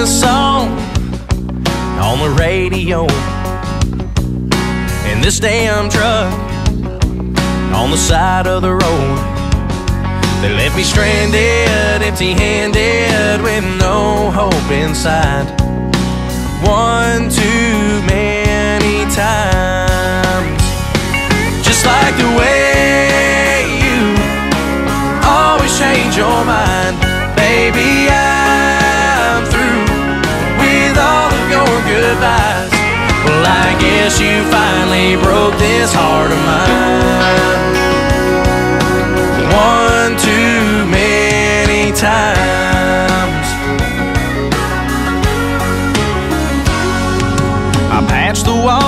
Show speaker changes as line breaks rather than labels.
song on the radio, and this damn truck on the side of the road. They left me stranded, empty-handed, with no hope inside. One too many times. Just like the way you always change your mind. Baby, I'm through with all of your goodbyes. Well, I guess you finally broke this heart of mine. One too many times. I patched the wall